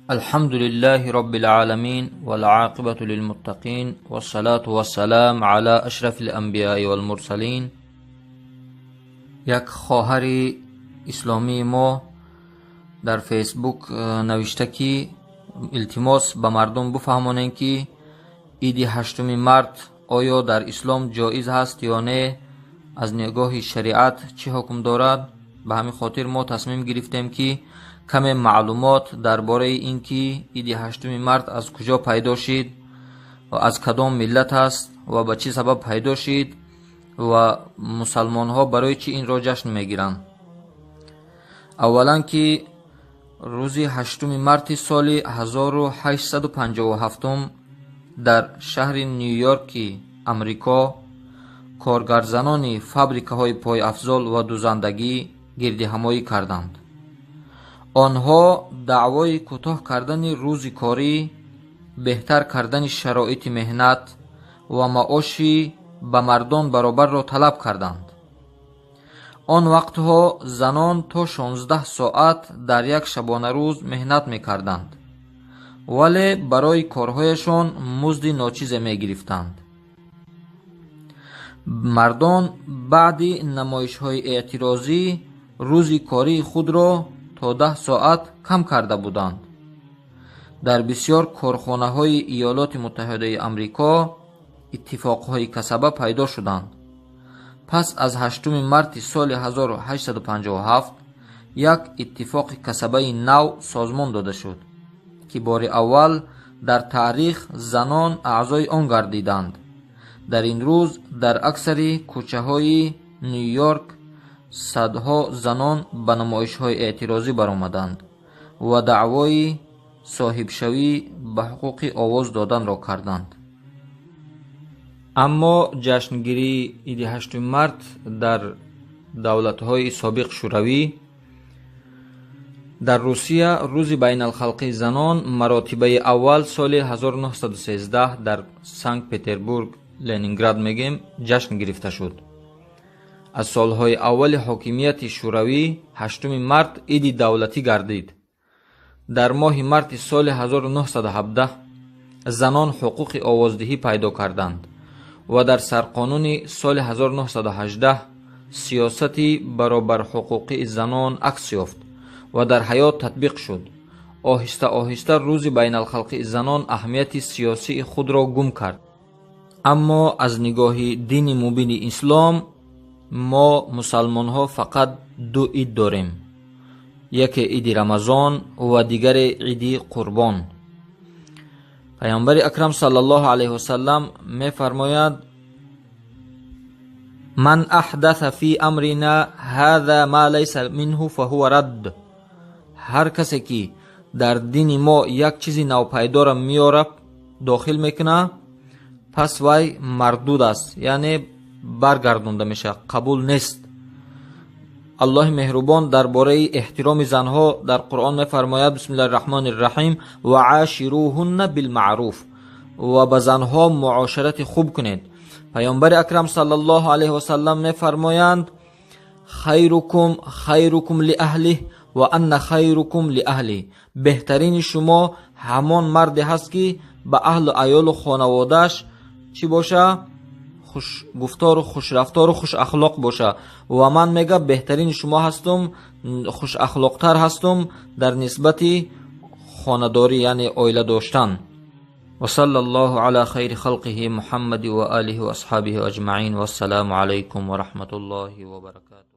الحمد لله رب العالمين والعاقبة للمتقين والصلاة والسلام على أشرف الأنبياء والمرسلين. یک خواهر اسلامی ما در فیسبوک نوشته که التماس به مردم بفهمانند که عید 8 مارت آیا در اسلام جایز هست یا نه، از نگاه شریعت چه حکم دارد. به همین خاطر ما تصمیم گرفتیم که کم معلومات درباره اینکه عید 8 مارت از کجا پیدا شد و از کدام ملت است و به چه سبب پیدا شد و مسلمان ها برای چی این را جشن میگیرند. اولا که روز 8 مارت سال 1857 در شهر نیویورک امریکا کارگرزنان فابریکه های پای افزال و دوزندگی گردهمایی کردند. آنها دعوای کوتاه کردن روز کاری، بهتر کردن شرایط مهنت و معاشی به مردان برابر را طلب کردند. آن وقتها زنان تا 16 ساعت در یک شبانه روز مهنت میکردند، ولی برای کارهایشان مزد ناچیز میگرفتند. مردان بعد نمایش های اعتراضی روز کاری خود را تا 10 ساعت کم کرده بودند. در بسیار کارخانه های ایالات متحده امریکا اتفاق های کسبه پیدا شدند. پس از 8 مارت سال 1857 یک اتفاق کسبه نو سازمان داده شد که بار اول در تاریخ زنان اعضای آن گردیدند. در این روز در اکثر کوچه های نیویورک صدها زنان به نمایش های اعتراضی برآمدند و دعوای صاحب شوی به حقوق آواز دادن را کردند. اما جشنگیری عید 8 مارت در دولت های سابق شوروی، در روسیه روز بین الخلقی زنان مراتبه اول سال 1913 در سنت پترزبورگ لنینگراد میگیم جشن گرفته شد. از سالهای اول حاکمیت شوروی 8 مارت عید دولتی گردید. در ماه مارت سال 1917 زنان حقوق آوازدهی پیدا کردند و در سرقانون سال 1918 سیاستی برابر حقوق زنان عکس یافت و در حیات تطبیق شد. آهسته آهسته روز بین الخلقی زنان اهمیت سیاسی خود را گم کرد. اما از نگاه دین مبین اسلام ما مسلمان ها فقط دو عید داریم، یکی عید رمضان و دیگر عید قربان. پیامبر اکرم صلی الله علیه و سلم می فرماید: من احدث فی امرنا هذا ما لیس منه فهو رد. هر کسی که در دین ما یک چیزی نوپیدا را میاره داخل میکنه پس وی مردود است، یعنی برگردونده میشه، قبول نیست. الله مهربان درباره احترام زنها در قرآن میفرماید: بسم الله الرحمن الرحیم و عاشروهن بالمعروف، و به زنها معاشرت خوب کنید. پیامبر اکرم صلی الله علیه و سلم میفرمایند: خیرکم خیرکم لاهله و ان خیرکم لاهلی. بهترین شما همان مردی هست که به اهل و عیال و خانواده‌اش چی باشه؟ خوش گفتار و خوش رفتار و خوش اخلاق باشه. و من میگم بهترین شما هستم، خوش اخلاق تر هستم در نسبت خانداری، یعنی عائله داشتن. و صلی الله علی خیر خلقه محمد و آله و اصحابه اجمعین و السلام علیکم و رحمت الله و برکاته.